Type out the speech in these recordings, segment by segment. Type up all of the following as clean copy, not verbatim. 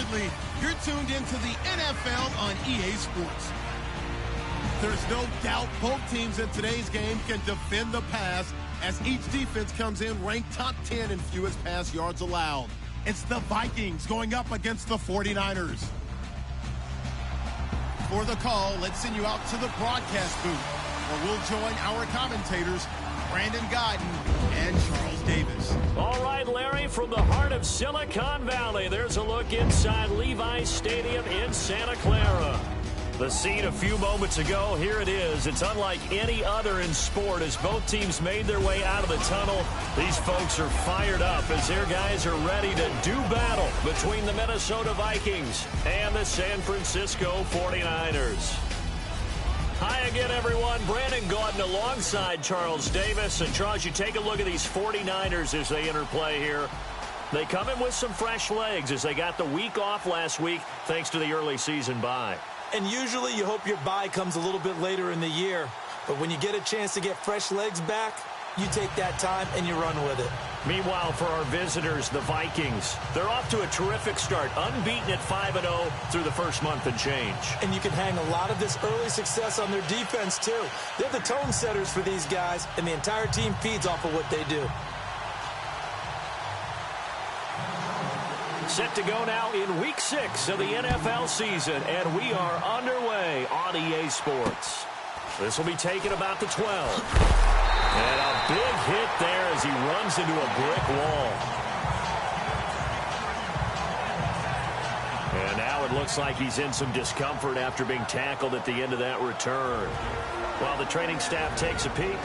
Absolutely. You're tuned into the NFL on EA Sports. There's no doubt both teams in today's game can defend the pass as each defense comes in ranked top 10 in fewest pass yards allowed. It's the Vikings going up against the 49ers. For the call, let's send you out to the broadcast booth, where we'll join our commentators, Brandon Guyton and Charles Davis. All right, Larry, from the heart of Silicon Valley, there's a look inside Levi's Stadium in Santa Clara. The scene a few moments ago, here it is. It's unlike any other in sport as both teams made their way out of the tunnel. These folks are fired up as their guys are ready to do battle between the Minnesota Vikings and the San Francisco 49ers. Hi again, everyone. Brandon Guyton alongside Charles Davis. And, Charles, you take a look at these 49ers as they enter play here. They come in with some fresh legs as they got the week off last week thanks to the early season bye. And usually you hope your bye comes a little bit later in the year. But when you get a chance to get fresh legs back, you take that time and you run with it. Meanwhile, for our visitors, the Vikings, they're off to a terrific start, unbeaten at 5-0 through the first month and change. And you can hang a lot of this early success on their defense, too. They're the tone setters for these guys, and the entire team feeds off of what they do. Set to go now in Week 6 of the NFL season, and we are underway on EA Sports. This will be taken about the 12. And a big hit there as he runs into a brick wall. And now it looks like he's in some discomfort after being tackled at the end of that return. While the training staff takes a peek.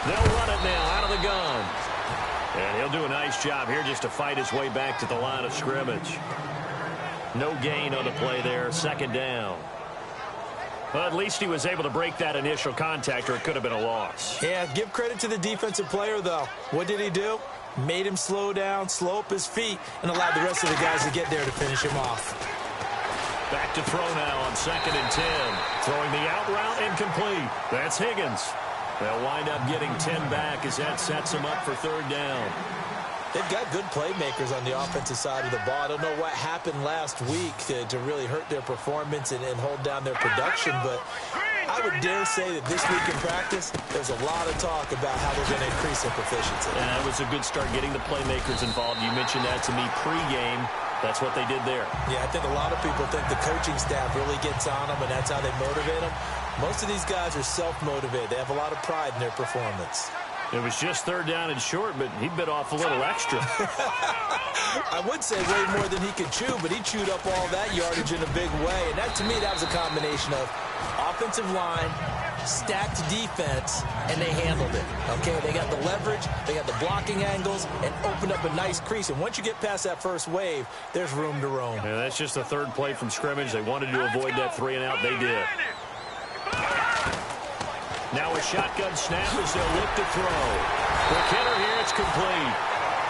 They'll run it now out of the gun. And he'll do a nice job here just to fight his way back to the line of scrimmage. No gain on the play there. Second down. Well, at least he was able to break that initial contact, or it could have been a loss. Yeah, give credit to the defensive player, though. What did he do? Made him slow down, slow up his feet, and allowed the rest of the guys to get there to finish him off. Back to throw now on 2nd and 10. Throwing the out route incomplete. That's Higgins. They'll wind up getting 10 back as that sets them up for 3rd down. They've got good playmakers on the offensive side of the ball. I don't know what happened last week to really hurt their performance and hold down their production, but I would dare say that this week in practice, there's a lot of talk about how they're going to increase their proficiency. And it was a good start getting the playmakers involved. You mentioned that to me pregame. That's what they did there. Yeah, I think a lot of people think the coaching staff really gets on them, and that's how they motivate them. Most of these guys are self-motivated. They have a lot of pride in their performance. It was just 3rd down and short, but he bit off a little extra. I would say way more than he could chew, but he chewed up all that yardage in a big way. And that, to me, that was a combination of offensive line, stacked defense, and they handled it. Okay, they got the leverage, they got the blocking angles, and opened up a nice crease. And once you get past that first wave, there's room to roam. Yeah, that's just the 3rd play from scrimmage. They wanted to avoid that 3 and out. They did. Now a shotgun snap as they'll look to throw. Quick hitter here, it's complete.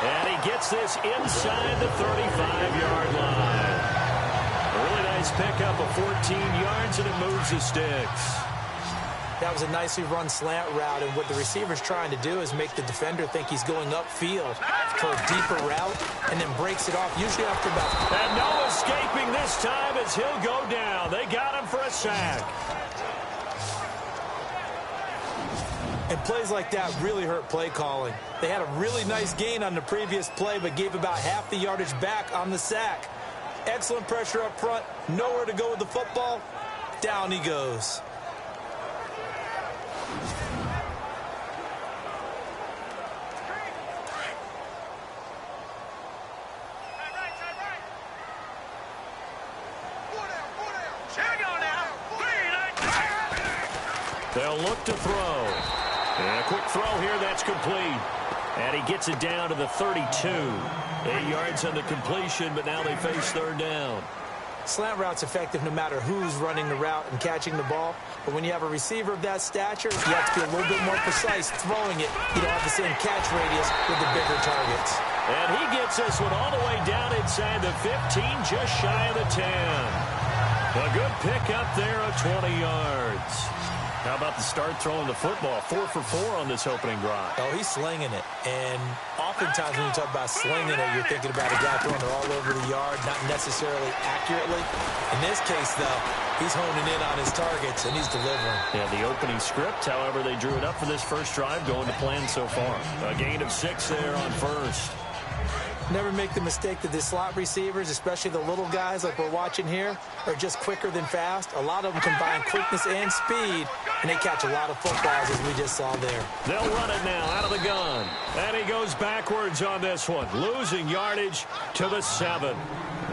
And he gets this inside the 35-yard line. A really nice pickup of 14 yards, and it moves the sticks. That was a nicely run slant route, and what the receiver's trying to do is make the defender think he's going upfield for a deeper route, and then breaks it off, usually after about... And no escaping this time as he'll go down. They got him for a sack. And plays like that really hurt play calling. They had a really nice gain on the previous play, but gave about half the yardage back on the sack. Excellent pressure up front, nowhere to go with the football. Down he goes. They'll look to throw. And a quick throw here, that's complete. And he gets it down to the 32. 8 yards on the completion, but now they face 3rd down. Slant route's effective no matter who's running the route and catching the ball. But when you have a receiver of that stature, you have to be a little bit more precise throwing it. You don't have the same catch radius with the bigger targets. And he gets this one all the way down inside the 15, just shy of the 10. A good pickup there of 20 yards. How about the start throwing the football? 4 for 4 on this opening drive. Oh, he's slinging it. And oftentimes when you talk about slinging it, you're thinking about a guy throwing it all over the yard, not necessarily accurately. In this case, though, he's honing in on his targets, and he's delivering. Yeah, the opening script, however, they drew it up for this first drive, going to plan so far. A gain of 6 there on first. Never make the mistake that the slot receivers, especially the little guys like we're watching here, are just quicker than fast. A lot of them combine quickness and speed, and they catch a lot of footballs, as we just saw there. They'll run it now out of the gun. And he goes backwards on this one, losing yardage to the 7.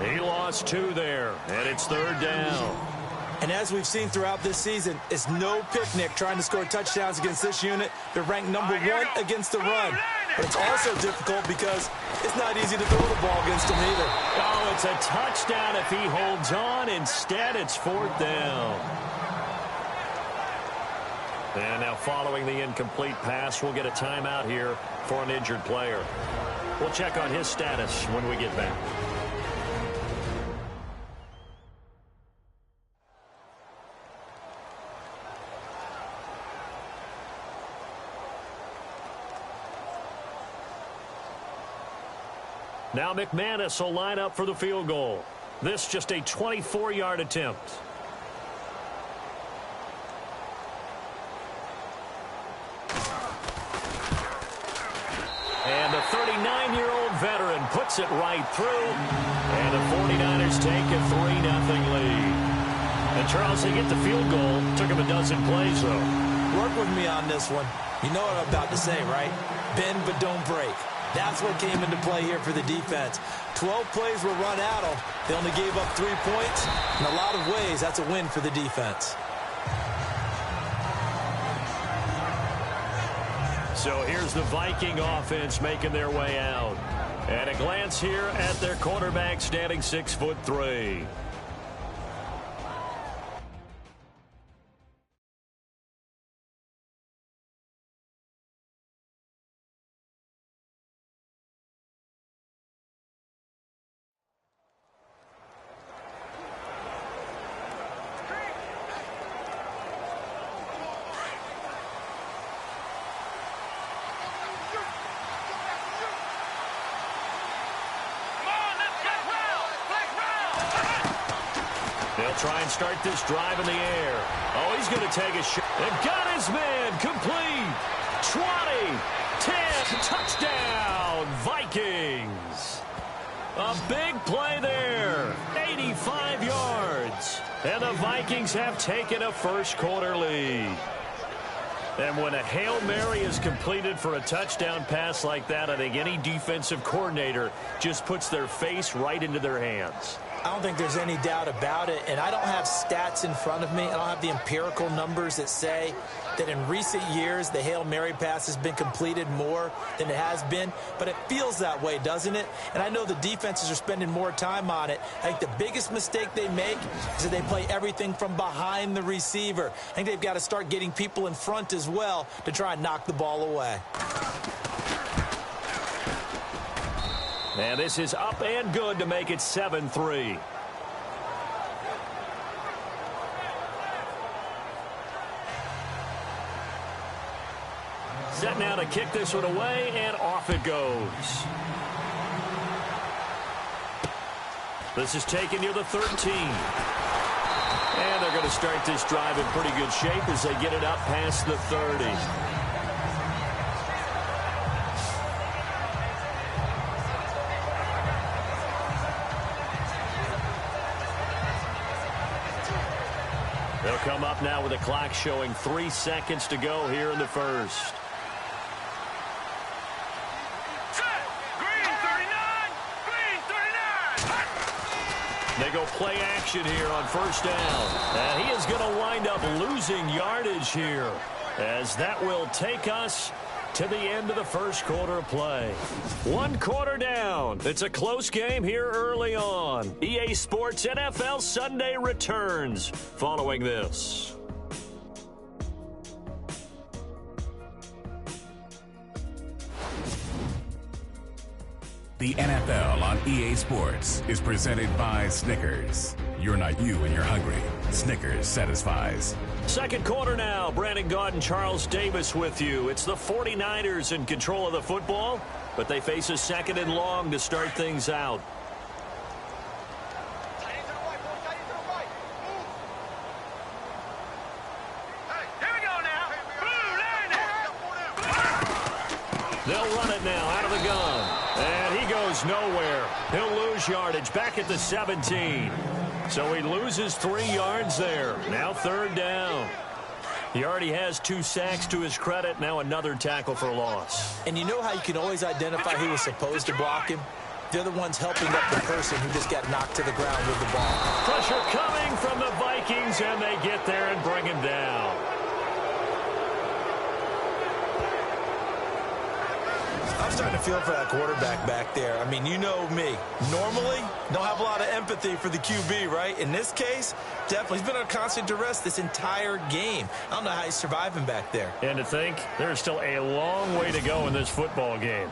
He lost 2 there, and it's 3rd down. And as we've seen throughout this season, it's no picnic trying to score touchdowns against this unit. They're ranked number 1 against the run. But it's also difficult because it's not easy to throw the ball against them either. Oh, it's a touchdown if he holds on. Instead, it's 4th down. And now following the incomplete pass, we'll get a timeout here for an injured player. We'll check on his status when we get back. Now McManus will line up for the field goal. This just a 24-yard attempt. And the 39-year-old veteran puts it right through. And the 49ers take a 3-0 lead. And Charles, they get the field goal. Took him a dozen plays, though. Work with me on this one. You know what I'm about to say, right? Bend but don't break. That's what came into play here for the defense. 12 plays were run out of. They only gave up 3 points. In a lot of ways, that's a win for the defense. So here's the Viking offense making their way out. And a glance here at their quarterback, standing 6'3". They'll try and start this drive in the air. Oh, he's going to take a shot. And got his man complete. 20, 10, touchdown, Vikings. A big play there. 85 yards. And the Vikings have taken a first-quarter lead. And when a Hail Mary is completed for a touchdown pass like that, I think any defensive coordinator just puts their face right into their hands. I don't think there's any doubt about it, and I don't have stats in front of me. I don't have the empirical numbers that say that in recent years the Hail Mary pass has been completed more than it has been, but it feels that way, doesn't it? And I know the defenses are spending more time on it. I think the biggest mistake they make is that they play everything from behind the receiver. I think they've got to start getting people in front as well to try and knock the ball away. And this is up and good to make it 7-3. Set now to kick this one away, and off it goes. This is taken near the 13. And they're going to start this drive in pretty good shape as they get it up past the 30. They'll come up now with the clock showing 3 seconds to go here in the first. They go play action here on first down. And he is going to wind up losing yardage here, as that will take us to the end of the first quarter of play. 1 quarter down. It's a close game here early on. EA Sports NFL Sunday returns following this. The NFL on EA Sports is presented by Snickers. You're not you when you're hungry. Snickers satisfies. Second quarter now. Brandon Gaud and Charles Davis with you. It's the 49ers in control of the football, but they face a second and long to start things out. They'll run it now out of the gun. And he goes nowhere. He'll lose yardage back at the 17. So he loses 3 yards there. Now third down. He already has 2 sacks to his credit. Now another tackle for loss. And you know how you can always identify who was supposed to block him? They're the ones helping up the person who just got knocked to the ground with the ball. Pressure coming from the Vikings, and they get there and bring him down. I'm starting to feel for that quarterback back there. I mean, you know me. Normally, don't have a lot of empathy for the QB, right? In this case, definitely. He's been on constant duress this entire game. I don't know how he's surviving back there. And to think, there's still a long way to go in this football game.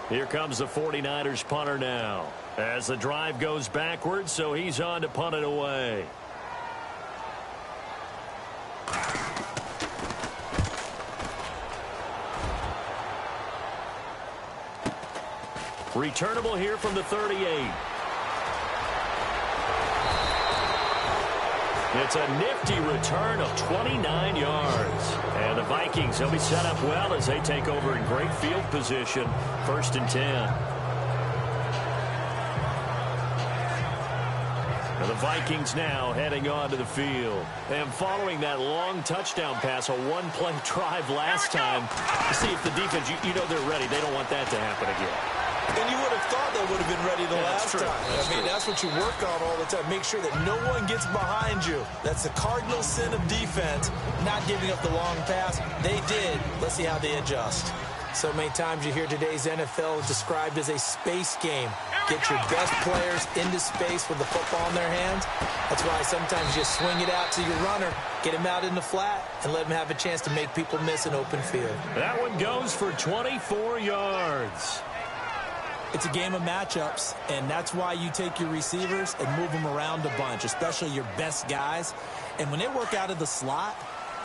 Here comes the 49ers punter now. As the drive goes backwards, so he's on to punt it away. Returnable here from the 38. It's a nifty return of 29 yards. And the Vikings, they'll be set up well as they take over in great field position. 1st and 10. And the Vikings now heading onto the field. And following that long touchdown pass, a one-play drive last time, to see if the defense, you know they're ready. They don't want that to happen again. And you would have thought they would have been ready the last time. I mean, that's what you work on all the time. Make sure that no one gets behind you. That's the cardinal sin of defense, not giving up the long pass. They did. Let's see how they adjust. So many times you hear today's NFL described as a space game. Get your best players into space with the football in their hands. That's why sometimes you swing it out to your runner, get him out in the flat, and let him have a chance to make people miss an open field. That one goes for 24 yards. It's a game of matchups, and that's why you take your receivers and move them around a bunch, especially your best guys. And when they work out of the slot,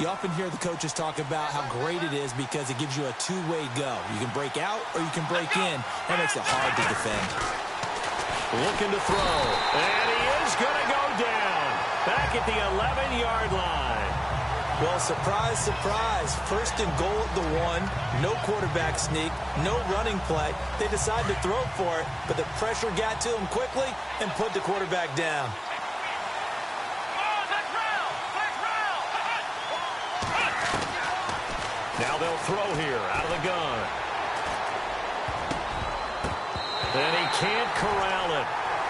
you often hear the coaches talk about how great it is because it gives you a two-way go. You can break out or you can break in. That makes it hard to defend. Looking to throw, and he is going to go down. Back at the 11-yard line. Well, surprise, surprise. 1st and goal at the 1. No quarterback sneak. No running play. They decide to throw for it, but the pressure got to him quickly and put the quarterback down. Now they'll throw here out of the gun. And he can't corral it.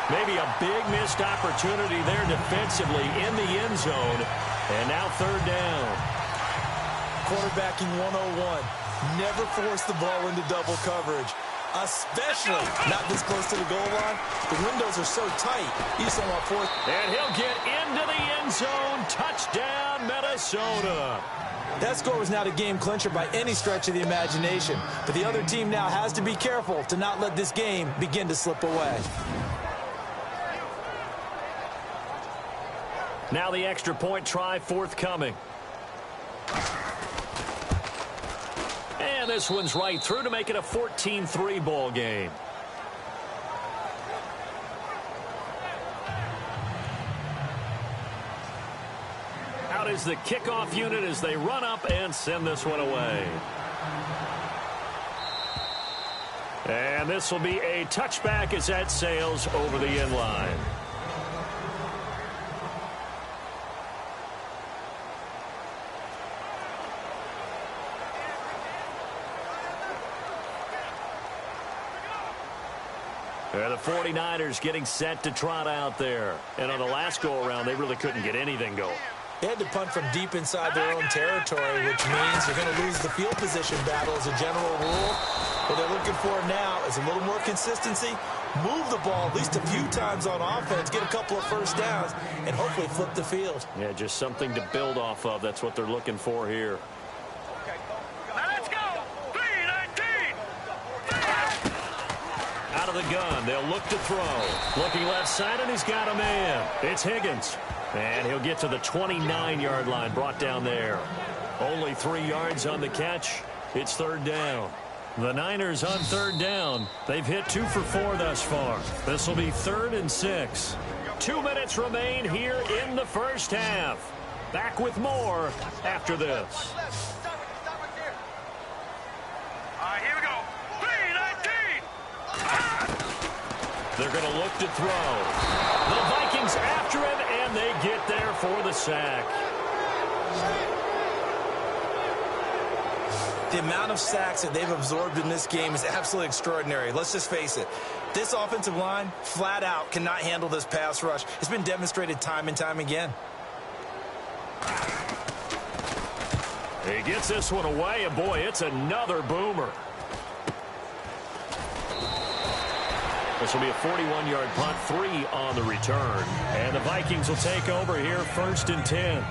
Maybe a big missed opportunity there defensively in the end zone. And now 3rd down. Quarterbacking 101. Never force the ball into double coverage, especially not this close to the goal line. The windows are so tight. You just don't want 4th. And he'll get into the end zone. Touchdown, Minnesota. That score was not a game clincher by any stretch of the imagination. But the other team now has to be careful to not let this game begin to slip away. Now the extra point try forthcoming. And this one's right through to make it a 14-3 ball game. Out is the kickoff unit as they run up and send this one away. And this will be a touchback as that sails over the end line. The 49ers getting set to trot out there. And on the last go-around, they really couldn't get anything going. They had to punt from deep inside their own territory, which means you're going to lose the field position battle as a general rule. What they're looking for now is a little more consistency, move the ball at least a few times on offense, get a couple of first downs, and hopefully flip the field. Yeah, just something to build off of. That's what they're looking for here. Let's go! 3-19! Out of the gun, they'll look to throw. Looking left side, and he's got a man. It's Higgins. And he'll get to the 29-yard line, brought down there. Only 3 yards on the catch. It's third down. The Niners on third down. They've hit 2 for 4 thus far. This will be 3rd and 6. 2 minutes remain here in the first half. Back with more after this. Here we go. 3-19! They're going to look to throw. The Vikings after him, and they get there for the sack. The amount of sacks that they've absorbed in this game is absolutely extraordinary. Let's just face it. This offensive line, flat out, cannot handle this pass rush. It's been demonstrated time and time again. He gets this one away, and boy, it's another boomer. This will be a 41-yard punt, 3 on the return. And the Vikings will take over here, 1st and 10.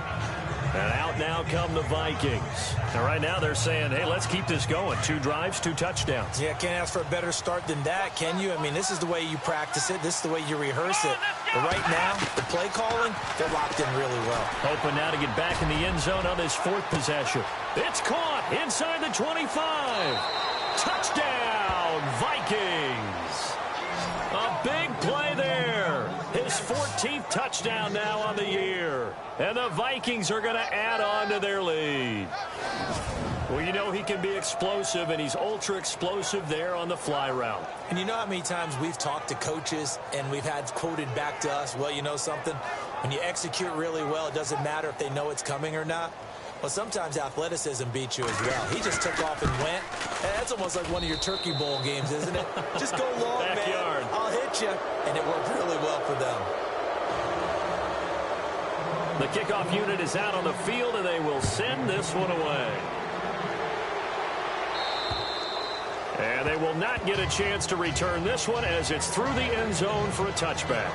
And out now come the Vikings. And right now they're saying, hey, let's keep this going. 2 drives, 2 touchdowns. Yeah, can't ask for a better start than that, can you? I mean, this is the way you practice it. This is the way you rehearse it. But right now, the play calling, they're locked in really well. Hoping now to get back in the end zone on this 4th possession. It's caught inside the 25. Touchdown, Vikings. A big play there. His 14th touchdown now on the year. And the Vikings are going to add on to their lead. Well, you know he can be explosive, and he's ultra explosive there on the fly route. And you know how many times we've talked to coaches and we've had quoted back to us, well, you know something? When you execute really well, it doesn't matter if they know it's coming or not. Well, sometimes athleticism beats you as well. He just took off and went. And that's almost like one of your Turkey Bowl games, isn't it? Just go long, Backyard. man. I'll hit you. And it worked really well for them. The kickoff unit is out on the field, and they will send this one away. And they will not get a chance to return this one as it's through the end zone for a touchback.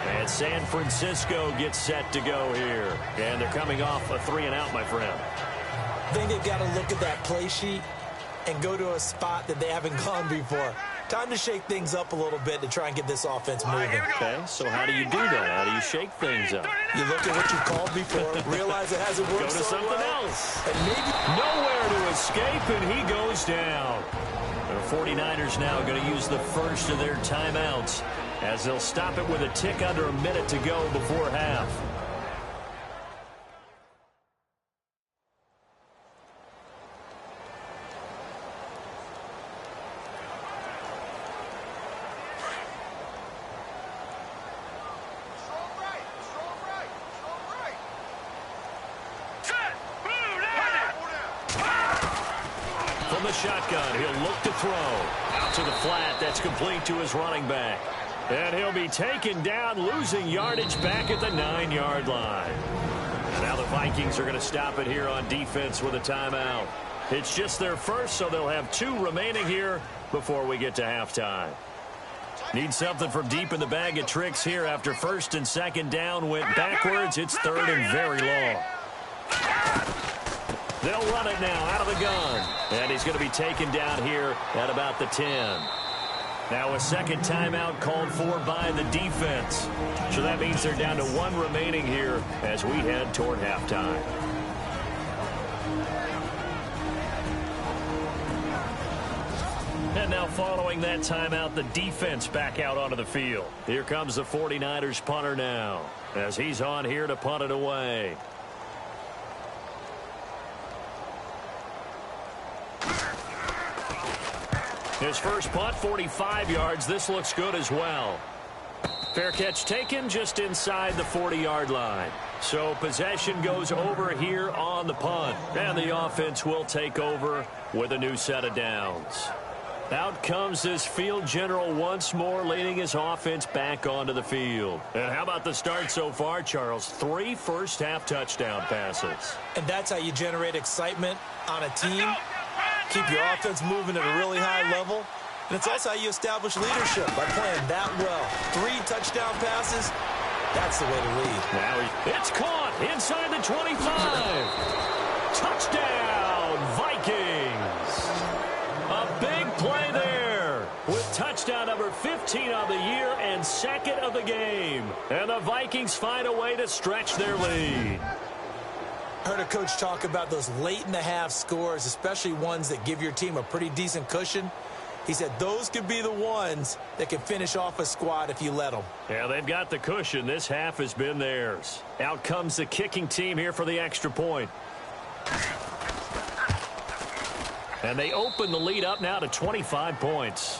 And San Francisco gets set to go here. And they're coming off a 3-and-out, my friend. I think they've got to look at that play sheet and go to a spot that they haven't gone before. Time to shake things up a little bit to try and get this offense moving. Okay, so how do you do that? How do you shake things up? You look at what you've called before, realize it hasn't worked Go to so something well, else. and maybe Nowhere to escape, and he goes down. The 49ers now going to use the first of their timeouts as they'll stop it with a tick under a minute to go before half. From the shotgun, he'll look to throw. Out to the flat, that's complete to his running back. And he'll be taken down, losing yardage back at the 9-yard line. And now the Vikings are going to stop it here on defense with a timeout. It's just their first, so they'll have 2 remaining here before we get to halftime. Need something from deep in the bag of tricks here after 1st and 2nd down went backwards. It's 3rd and very long. They'll run it now out of the gun. And he's going to be taken down here at about the 10. Now a second timeout called for by the defense. So that means they're down to 1 remaining here as we head toward halftime. And now following that timeout, the defense back out onto the field. Here comes the 49ers punter now as he's on here to punt it away. His first punt, 45 yards. This looks good as well. Fair catch taken just inside the 40-yard line. So possession goes over here on the punt. And the offense will take over with a new set of downs. Out comes this field general once more, leading his offense back onto the field. And how about the start so far, Charles? 3 first-half touchdown passes. And that's how you generate excitement on a team. Keep your offense moving at a really high level. And it's also how you establish leadership, by playing that well. 3 touchdown passes, that's the way to lead. Now it's caught inside the 25. Touchdown, Vikings. A big play there with touchdown number 15 on the year and 2nd of the game. And the Vikings find a way to stretch their lead. Heard a coach talk about those late-in-the-half scores, especially ones that give your team a pretty decent cushion. He said those could be the ones that can finish off a squad if you let them. Yeah, they've got the cushion. This half has been theirs. Out comes the kicking team here for the extra point. And they open the lead up now to 25 points.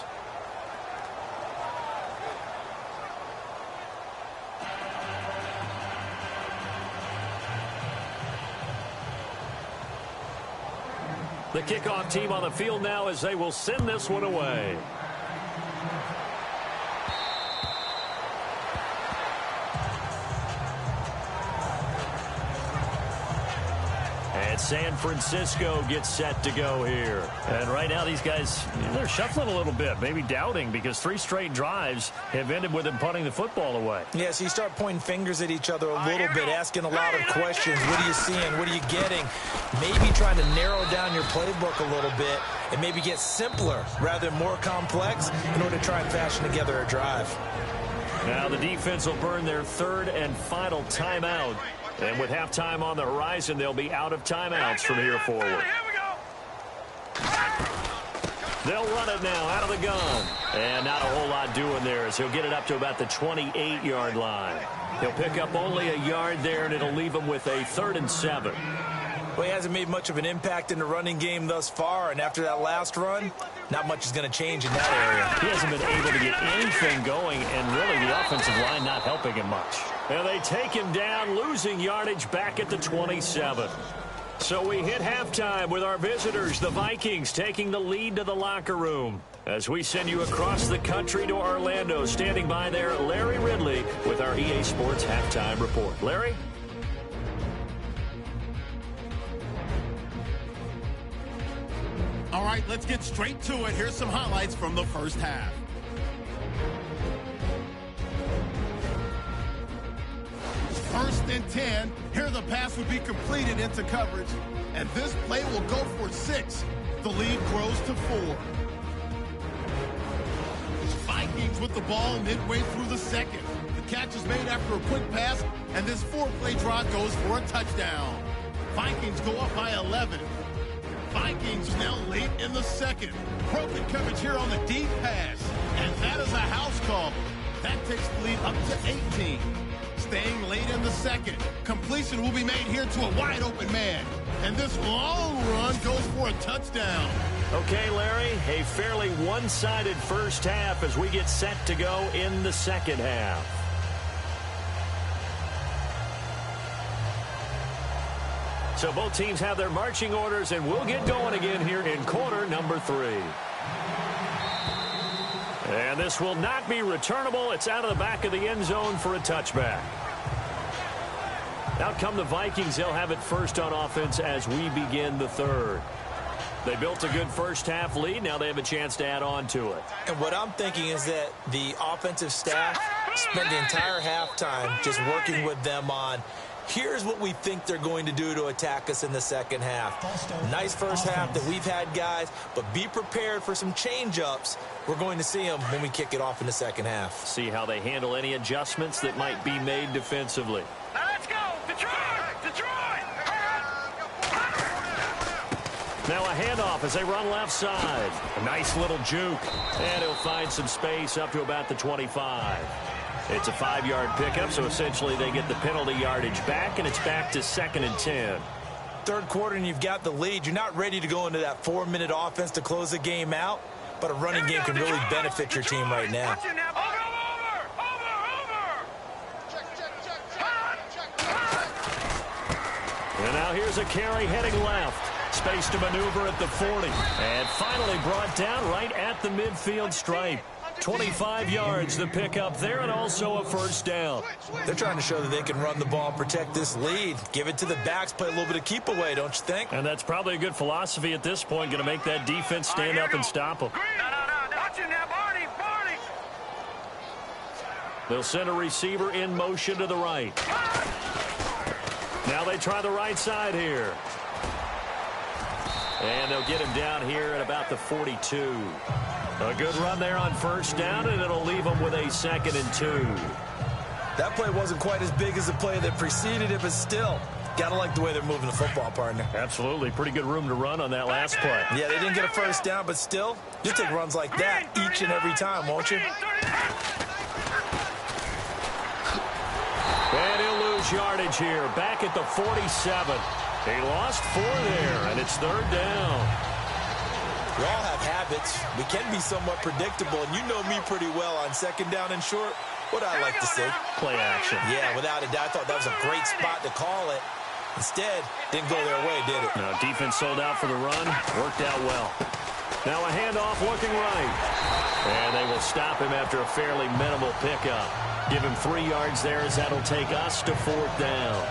The kickoff team on the field now as they will send this one away. And San Francisco gets set to go here. And right now these guys, they're shuffling a little bit, maybe doubting, because 3 straight drives have ended with them punting the football away. Yeah, so you start pointing fingers at each other a little bit, asking a lot of questions. What are you seeing? What are you getting? Maybe trying to narrow down your playbook a little bit and maybe get simpler rather than more complex in order to try and fashion together a drive. Now the defense will burn their 3rd and final timeout. And with halftime on the horizon, they'll be out of timeouts from here forward. They'll run it now out of the gun. And not a whole lot doing there as he'll get it up to about the 28-yard line. He'll pick up only a yard there, and it'll leave him with a 3rd and 7. Well, he hasn't made much of an impact in the running game thus far, and after that last run, not much is going to change in that area. He hasn't been able to get anything going, and really the offensive line not helping him much. And they take him down, losing yardage back at the 27. So we hit halftime with our visitors, the Vikings, taking the lead to the locker room. As we send you across the country to Orlando, standing by there, Larry Ridley with our EA Sports Halftime Report. Larry? All right, let's get straight to it. Here's some highlights from the first half. First and 10. Here the pass would be completed into coverage. And this play will go for 6. The lead grows to 4. Vikings with the ball midway through the second. The catch is made after a quick pass, and this 4-play drive goes for a touchdown. Vikings go up by 11. Vikings now late in the second. Broken coverage here on the deep pass. And that is a house call. That takes the lead up to 18. Staying late in the second. Completion will be made here to a wide open man. And this long run goes for a touchdown. Okay, Larry, a fairly one-sided first half as we get set to go in the second half. So both teams have their marching orders, and we'll get going again here in quarter number 3. And this will not be returnable. It's out of the back of the end zone for a touchback. Out come the Vikings. They'll have it first on offense as we begin the third. They built a good first-half lead. Now they have a chance to add on to it. And what I'm thinking is that the offensive staff spent the entire halftime just working with them on, here's what we think they're going to do to attack us in the second half. Nice first half that we've had, guys, but be prepared for some change-ups. We're going to see them when we kick it off in the second half. See how they handle any adjustments that might be made defensively. Now let's go! Detroit! Detroit! Now a handoff as they run left side. A nice little juke. And he'll find some space up to about the 25. It's a 5-yard pickup, so essentially they get the penalty yardage back, and it's back to 2nd and 10. Third quarter, and you've got the lead. You're not ready to go into that 4-minute offense to close the game out, but a running game can really benefit your team right now. And now here's a carry heading left. Space to maneuver at the 40. And finally brought down right at the midfield stripe. 25 yards the pickup there, and also a first down. They're trying to show that they can run the ball, protect this lead, give it to the backs, play a little bit of keep away, don't you think? And that's probably a good philosophy at this point, going to make that defense stand up and stop them. They'll send a receiver in motion to the right. Now they try the right side here. And they'll get him down here at about the 42. A good run there on first down, and it'll leave them with a 2nd and 2. That play wasn't quite as big as the play that preceded it, but still, got to like the way they're moving the football, partner. Absolutely. Pretty good room to run on that last play. Yeah, they didn't get a first down, but still, you'll take runs like that each and every time, won't you? And he'll lose yardage here. Back at the 47. He lost 4 there, and it's 3rd down. We all have habits. We can be somewhat predictable, and you know me pretty well on 2nd down and short. What I like to see. Play action. Yeah, without a doubt. I thought that was a great spot to call it. Instead, didn't go their way, did it? No, defense sold out for the run. Worked out well. Now a handoff looking right. And they will stop him after a fairly minimal pickup. Give him 3 yards there as that'll take us to 4th down.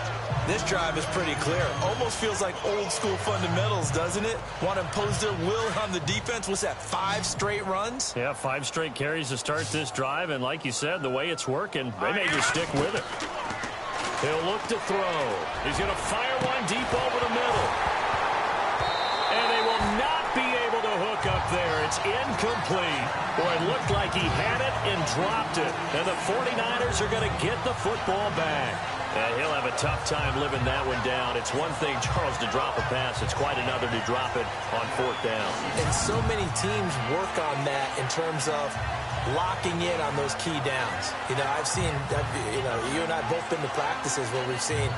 This drive is pretty clear. Almost feels like old school fundamentals, doesn't it? Want to impose their will on the defense. What's that, 5 straight runs? Yeah, 5 straight carries to start this drive. And like you said, the way it's working, they may just stick with it. He'll look to throw. He's going to fire one deep over the middle. And they will not be able to hook up there. It's incomplete. Boy, it looked like he had it and dropped it. And the 49ers are going to get the football back. And he'll have a tough time living that one down. It's one thing, Charles, to drop a pass. It's quite another to drop it on 4th down. And so many teams work on that in terms of locking in on those key downs. You know, I've seen, you and I have both been to practices where we've seen,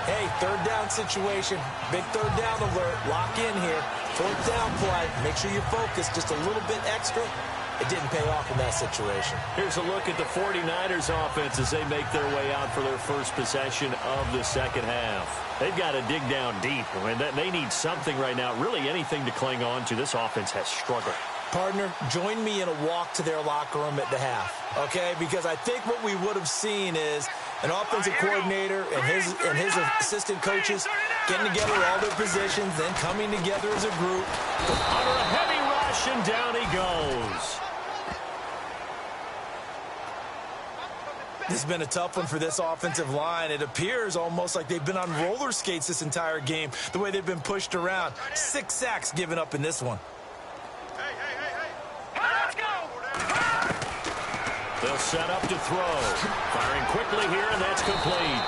hey, 3rd down situation, big 3rd down alert, lock in here, 4th down play, make sure you focus just a little bit extra. It didn't pay off in that situation. Here's a look at the 49ers offense as they make their way out for their first possession of the 2nd half. They've got to dig down deep. I mean, they need something right now, really anything to cling on to. This offense has struggled. Partner, join me in a walk to their locker room at the half, okay? Because I think what we would have seen is an offensive coordinator and his assistant coaches getting together all their positions, then coming together as a group. Under a heavy rush, and down he goes. This has been a tough one for this offensive line. It appears almost like they've been on roller skates this entire game, the way they've been pushed around. 6 sacks given up in this one. Let's go! They'll set up to throw. Firing quickly here, and that's complete.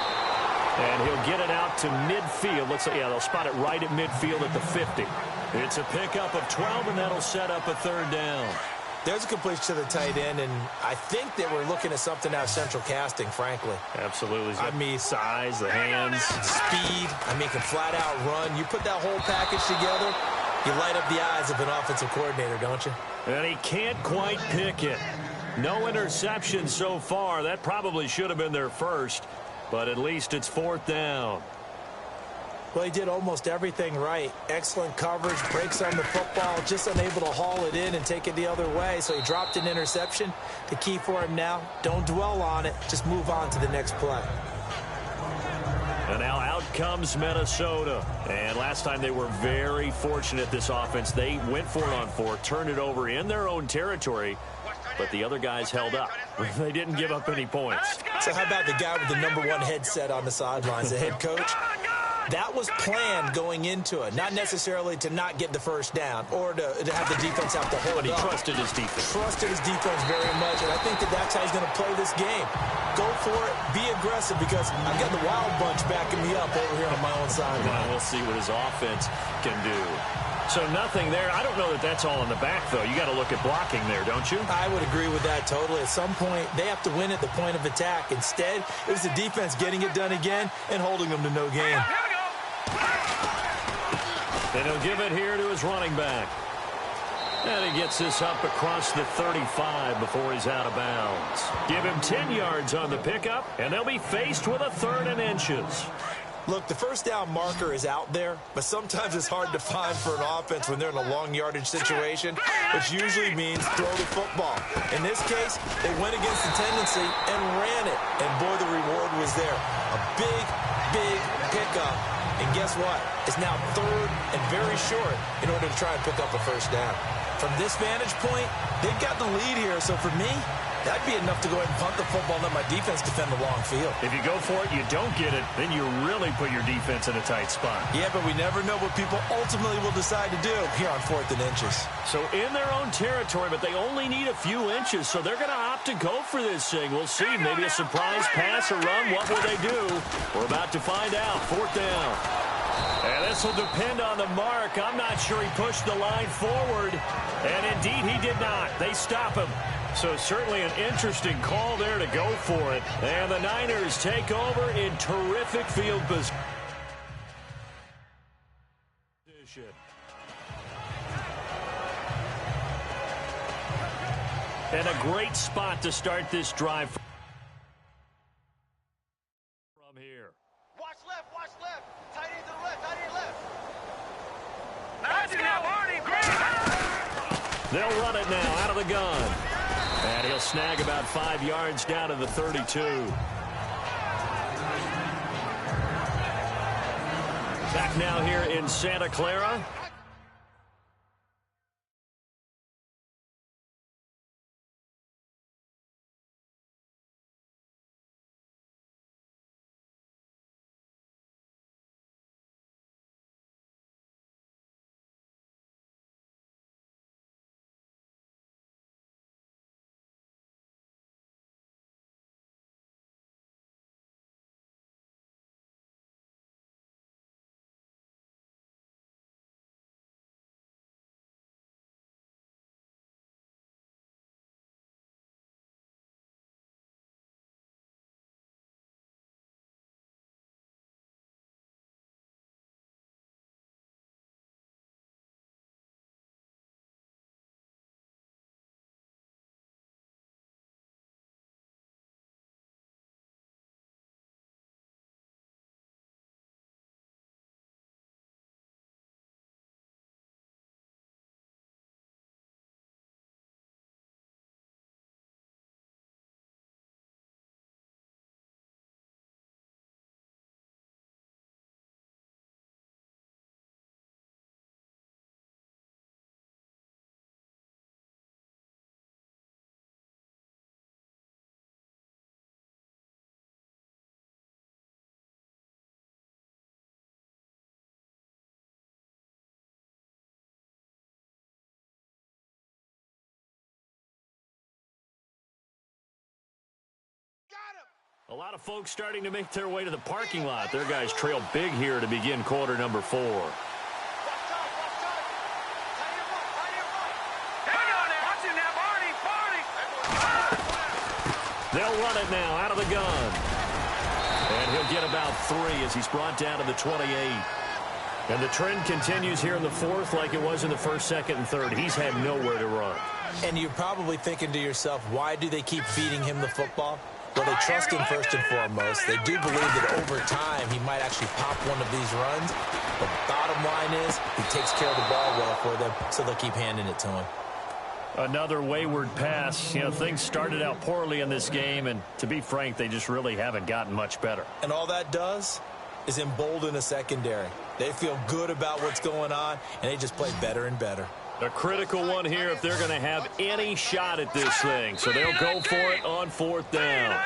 And he'll get it out to midfield. Looks like, yeah, they'll spot it right at midfield at the 50. It's a pickup of 12, and that'll set up a 3rd down. There's a completion to the tight end, and I think they were looking at something out of central casting, frankly. Absolutely. I mean, size, the hands. Speed. I mean, can flat out run. You put that whole package together, you light up the eyes of an offensive coordinator, don't you? And he can't quite pick it. No interception so far. That probably should have been their first, but at least it's 4th down. Well, he did almost everything right. Excellent coverage, breaks on the football, just unable to haul it in and take it the other way. So he dropped an interception. The key for him now, don't dwell on it. Just move on to the next play. And now out comes Minnesota. And last time they were very fortunate, this offense. They went for it on 4, turned it over in their own territory, but the other guys held up. They didn't give up any points. So how about the guy with the #1 headset on the sidelines, the head coach? That was planned going into it, not necessarily to not get the first down or to have the defense have to hold But he up. trusted his defense. Trusted his defense very much, and I think that's how he's going to play this game. Go for it, be aggressive, because I've got the Wild Bunch backing me up over here on my own side. Well, we'll see what his offense can do. So nothing there. I don't know that that's all in the back, though. You got to look at blocking there, don't you? I would agree with that totally. At some point, they have to win at the point of attack. Instead, it was the defense getting it done again and holding them to no gain. And he'll give it here to his running back. And he gets this up across the 35 before he's out of bounds. Give him 10 yards on the pickup, and they'll be faced with a 3rd and inches. Look, the first down marker is out there, but sometimes it's hard to find for an offense when they're in a long yardage situation, which usually means throw the football. In this case, they went against the tendency and ran it. And boy, the reward was there. A big, big pickup. And guess what? It's now third and very short in order to try and pick up a first down. From this vantage point, they've got the lead here. So for me, that'd be enough to go ahead and punt the football and let my defense defend the long field. If you go for it, you don't get it, then you really put your defense in a tight spot. Yeah, but we never know what people ultimately will decide to do here on 4th and inches. So in their own territory, but they only need a few inches, so they're going to opt to go for this thing. We'll see. Maybe a surprise pass or run. What will they do? We're about to find out. 4th down. And this will depend on the mark. I'm not sure he pushed the line forward. And indeed, he did not. They stop him. So certainly an interesting call there to go for it. And the Niners take over in terrific field position. And a great spot to start this drive from here. Watch left, watch left. Tight end to the left, tight end left. Let's go, Hardy. They'll run it now out of the gun. And he'll snag about 5 yards down to the 32. Back now here in Santa Clara. A lot of folks starting to make their way to the parking lot. Their guys trail big here to begin quarter number 4. They'll run it now out of the gun. And he'll get about 3 as he's brought down to the 28. And the trend continues here in the 4th like it was in the 1st, 2nd, and 3rd. He's had nowhere to run. And you're probably thinking to yourself, why do they keep feeding him the football? Well, they trust him first and foremost. They do believe that over time he might actually pop one of these runs. But bottom line is he takes care of the ball well for them, so they'll keep handing it to him. Another wayward pass. You know, things started out poorly in this game, and to be frank, they just really haven't gotten much better. And all that does is embolden a secondary. They feel good about what's going on, and they just play better and better. A critical one here if they're going to have any shot at this thing. So they'll go for it on 4th down.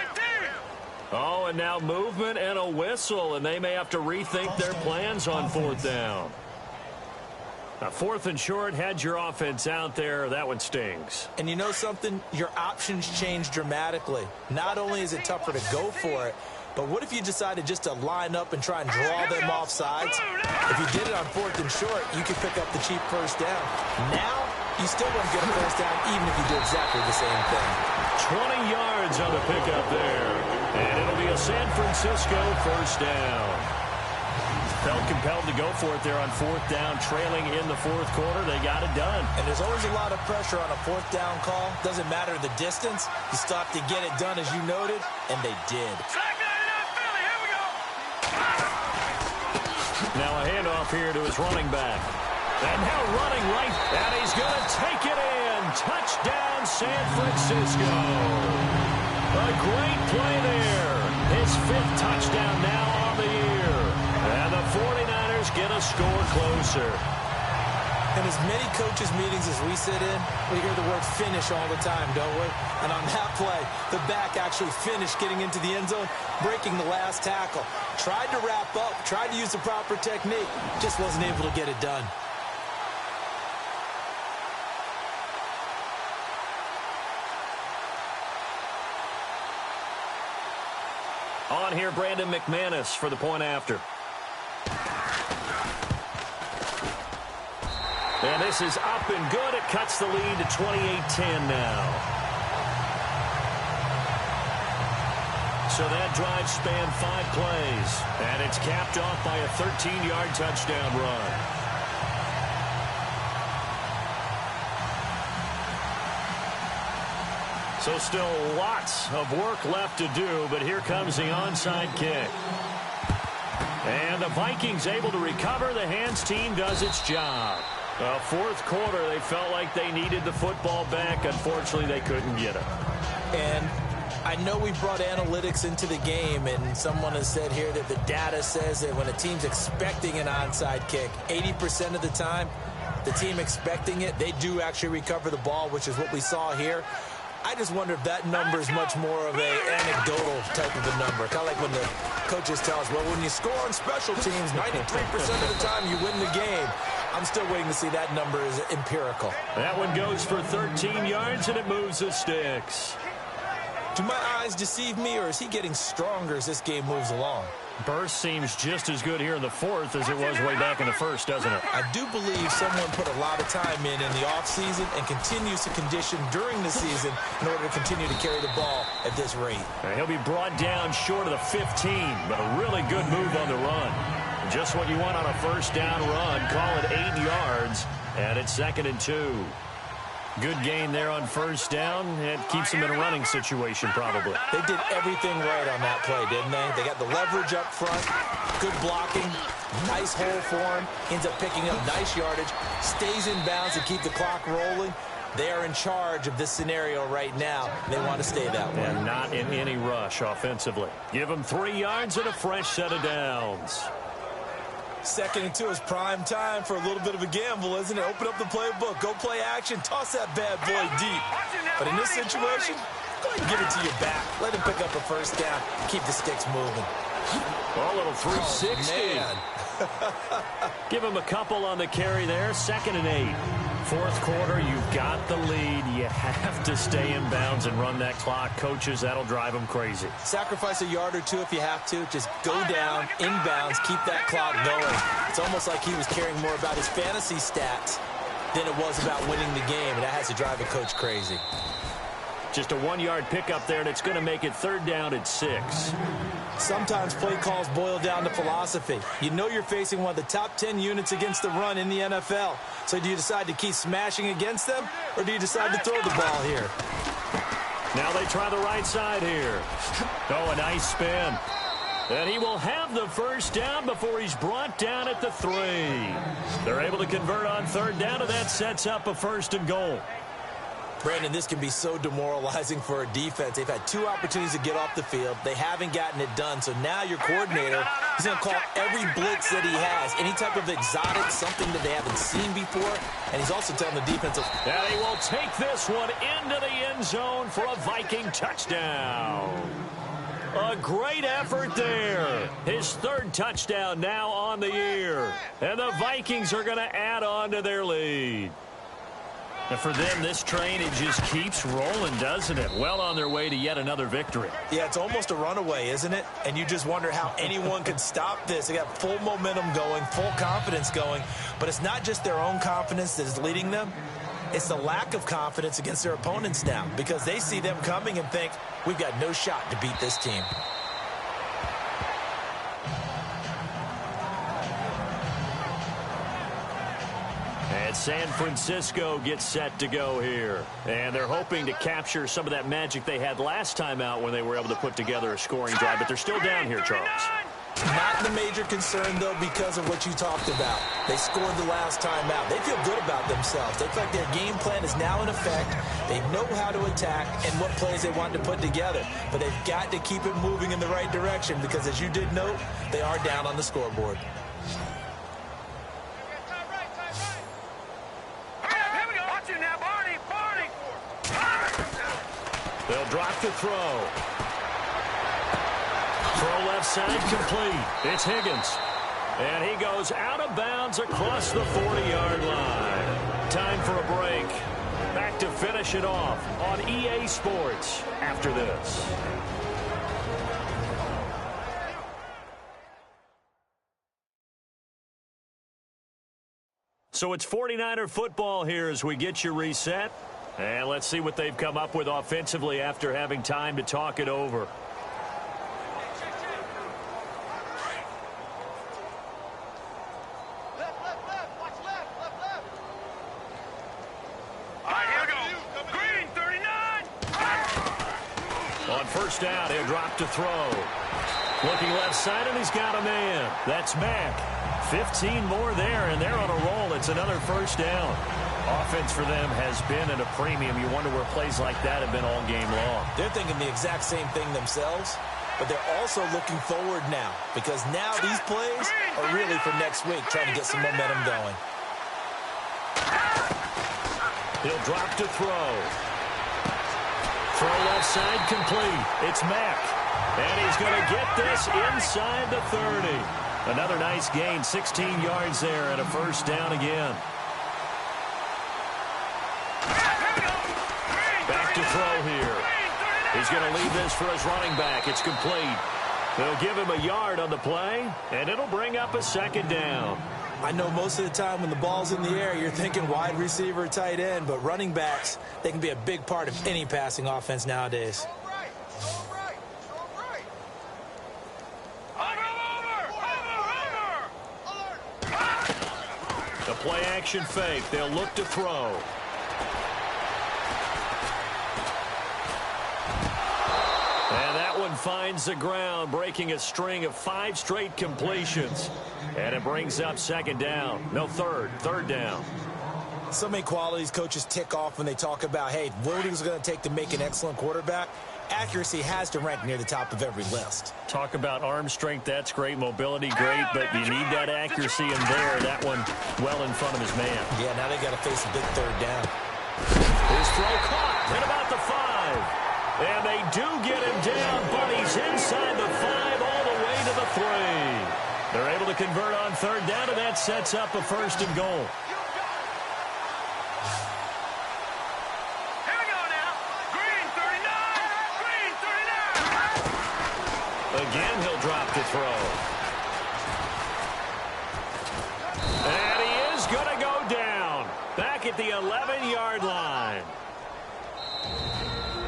Oh, and now movement and a whistle, and they may have to rethink their plans on 4th down. Now, 4th and short, had your offense out there. That one stings. And you know something? Your options change dramatically. Not only is it tougher to go for it, but what if you decided just to line up and try and draw them off sides? If you did it on 4th and short, you could pick up the cheap first down. Now, you still won't get a first down even if you do exactly the same thing. 20 yards on the pickup there. And it'll be a San Francisco first down. Felt compelled to go for it there on 4th down, trailing in the 4th quarter. They got it done. And there's always a lot of pressure on a 4th down call. Doesn't matter the distance. You still have to get it done, as you noted, and they did. Now a handoff here to his running back. And now running right, and he's going to take it in. Touchdown, San Francisco. A great play there. His 5th touchdown now on the year. And the 49ers get a score closer. In as many coaches' meetings as we sit in, we hear the word finish all the time, don't we? And on that play, the back actually finished getting into the end zone, breaking the last tackle. Tried to wrap up, tried to use the proper technique, just wasn't able to get it done. On here, Brandon McManus for the point after. And this is up and good. It cuts the lead to 28-10 now. So that drive spanned 5 plays. And it's capped off by a 13-yard touchdown run. So still lots of work left to do, but here comes the onside kick. And the Vikings able to recover. The hands team does its job. Fourth quarter, they felt like they needed the football back. Unfortunately, they couldn't get it. And I know we brought analytics into the game, and someone has said here that the data says that when a team's expecting an onside kick, 80% of the time, the team expecting it, they do actually recover the ball, which is what we saw here. I just wonder if that number is much more of an anecdotal type of a number. Kind of like when the coaches tell us, well, when you score on special teams, 93% of the time you win the game. I'm still waiting to see that number is empirical. That one goes for 13 yards, and it moves the sticks. Do my eyes deceive me, or is he getting stronger as this game moves along? Burst seems just as good here in the 4th as it was way back in the 1st, doesn't it? I do believe someone put a lot of time in the offseason and continues to condition during the season in order to continue to carry the ball at this rate. He'll be brought down short of the 15, but a really good move on the run. Just what you want on a first down run. Call it 8 yards, and it's 2nd and 2. Good gain there on first down. It keeps them in a running situation, probably. They did everything right on that play, didn't they? They got the leverage up front, good blocking, nice hole for him, ends up picking up nice yardage, stays in bounds to keep the clock rolling. They are in charge of this scenario right now. They want to stay that way. And not in any rush offensively. Give them 3 yards and a fresh set of downs. 2nd and 2 is prime time for a little bit of a gamble, isn't it? Open up the playbook, go play action, toss that bad boy deep. But in this situation, go ahead and give it to your back. Let him pick up a first down, keep the sticks moving. Oh, a little 360. Give him a couple on the carry there. 2nd and 8. Fourth quarter, you've got the lead. You have to stay in bounds and run that clock. Coaches, that'll drive them crazy. Sacrifice a yard or two if you have to. Just go down, in bounds, keep that clock going. It's almost like he was caring more about his fantasy stats than it was about winning the game, and that has to drive a coach crazy. Just a 1-yard pickup there, and it's going to make it 3rd down at 6. Sometimes play calls boil down to philosophy. You know you're facing one of the top 10 units against the run in the NFL. So do you decide to keep smashing against them, or do you decide to throw the ball here? Now they try the right side here. Oh, a nice spin. And he will have the first down before he's brought down at the 3. They're able to convert on 3rd down, and that sets up a 1st and goal. Brandon, this can be so demoralizing for a defense. They've had 2 opportunities to get off the field. They haven't gotten it done. So now your coordinator, he's going to call every blitz that he has, any type of exotic, something that they haven't seen before. And he's also telling the defensive. And he will take this one into the end zone for a Viking touchdown. A great effort there. His 3rd touchdown now on the year. And the Vikings are going to add on to their lead. And for them, this train, it just keeps rolling, doesn't it? Well on their way to yet another victory. Yeah, it's almost a runaway, isn't it? And you just wonder how anyone could stop this. They got full momentum going, full confidence going. But it's not just their own confidence that is leading them. It's the lack of confidence against their opponents now, because they see them coming and think, we've got no shot to beat this team. And San Francisco gets set to go here. And they're hoping to capture some of that magic they had last time out when they were able to put together a scoring drive. But they're still down here, Charles. Not a major concern, though, because of what you talked about. They scored the last time out. They feel good about themselves. They feel like their game plan is now in effect. They know how to attack and what plays they want to put together. But they've got to keep it moving in the right direction because, as you did note, they are down on the scoreboard. They'll drop the throw. Throw left side complete. It's Higgins. And he goes out of bounds across the 40-yard line. Time for a break. Back to finish it off on EA Sports after this. So it's 49er football here as we get you reset. And let's see what they've come up with offensively after having time to talk it over. First down, he'll drop to throw. Looking left side, and he's got a man. That's Mack. 15 more there, and they're on a roll. It's another first down. Offense for them has been at a premium. You wonder where plays like that have been all game long. They're thinking the exact same thing themselves, but they're also looking forward now because now these plays are really for next week, trying to get some momentum going. He'll drop to throw. Throw left side complete. It's Mack. And he's going to get this inside the 30. Another nice gain, 16 yards there and a first down again. Back to throw here. He's going to leave this for his running back. It's complete. They'll give him a yard on the play, and it'll bring up a second down. I know most of the time when the ball's in the air, you're thinking wide receiver, tight end, but running backs, they can be a big part of any passing offense nowadays. The play action fake. They'll look to throw. And that one finds the ground, breaking a string of 5 straight completions. And it brings up second down. No, third down. So many qualities coaches tick off when they talk about, hey, what is it going to take to make an excellent quarterback? Accuracy has to rank near the top of every list. Talk about arm strength, that's great. Mobility, great, but you need that accuracy in there. That one well in front of his man. Yeah, now they got to face a big third down. His throw caught at about the 5. And they do get him down, but he's inside the 5 all the way to the 3. They're able to convert on third down, and that sets up a first and goal. Here we go now. Green 39. Green 39. Again, he'll drop to throw. And he is going to go down. Back at the 11-yard line.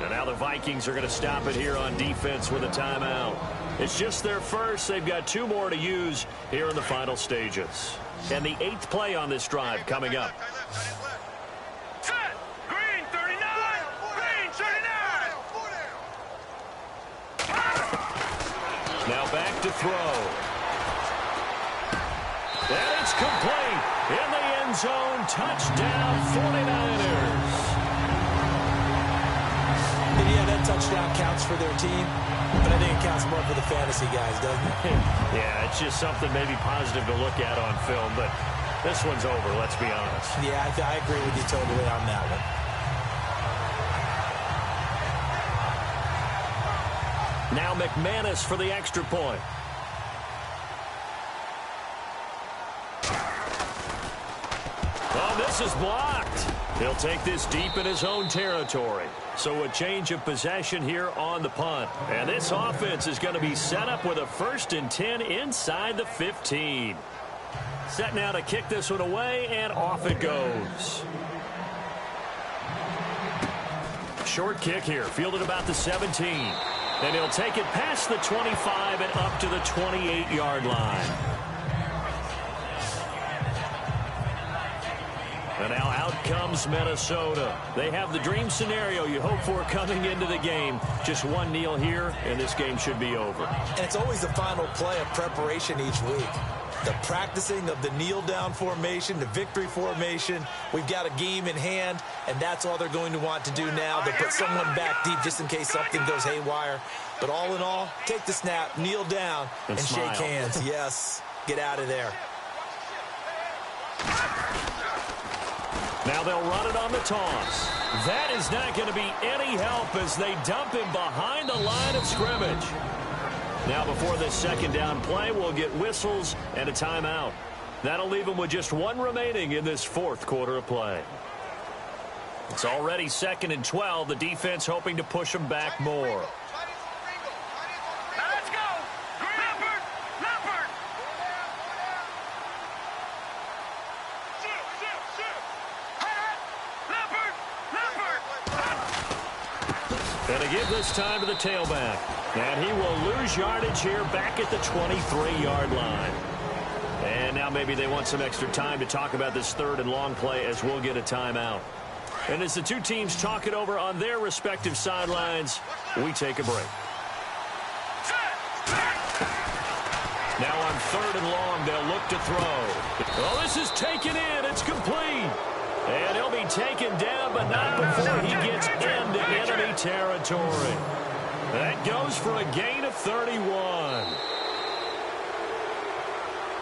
And now the Vikings are going to stop it here on defense with a timeout. It's just their first. They've got 2 more to use here in the final stages. And the 8th play on this drive coming up. Set. Green 39. Green 39. Now back to throw. And it's complete. In the end zone. Touchdown 49ers. And yeah, that touchdown counts for their team, but I think it counts more for the fantasy guys, doesn't it? Yeah, it's just something maybe positive to look at on film, but this one's over, let's be honest. Yeah, I agree with you totally on that one. Now McManus for the extra point. Oh, this is blocked. He'll take this deep in his own territory. So a change of possession here on the punt. And this offense is going to be set up with a 1st and 10 inside the 15. Set now to kick this one away, and off it goes. Short kick here, fielded about the 17. And he'll take it past the 25 and up to the 28-yard line. And now out Out comes Minnesota. They have the dream scenario you hope for coming into the game. Just one kneel here, and this game should be over. And it's always the final play of preparation each week. The practicing of the kneel-down formation, the victory formation. We've got a game in hand, and that's all they're going to want to do now. They'll put someone back deep just in case something goes haywire. But all in all, take the snap, kneel down, and shake hands. Yes, get out of there. Now they'll run it on the toss. That is not going to be any help as they dump him behind the line of scrimmage. Now before this second down play, we'll get whistles and a timeout. That'll leave them with just one remaining in this fourth quarter of play. It's already 2nd and 12. The defense hoping to push them back more. And to give this time to the tailback. And he will lose yardage here back at the 23-yard line. And now maybe they want some extra time to talk about this third and long play as we'll get a timeout. And as the two teams talk it over on their respective sidelines, we take a break. Now on 3rd and long, they'll look to throw. Oh, this is taken in. It's complete. And he'll be taken down, but not before he gets into enemy territory. That goes for a gain of 31.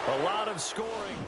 A lot of scoring.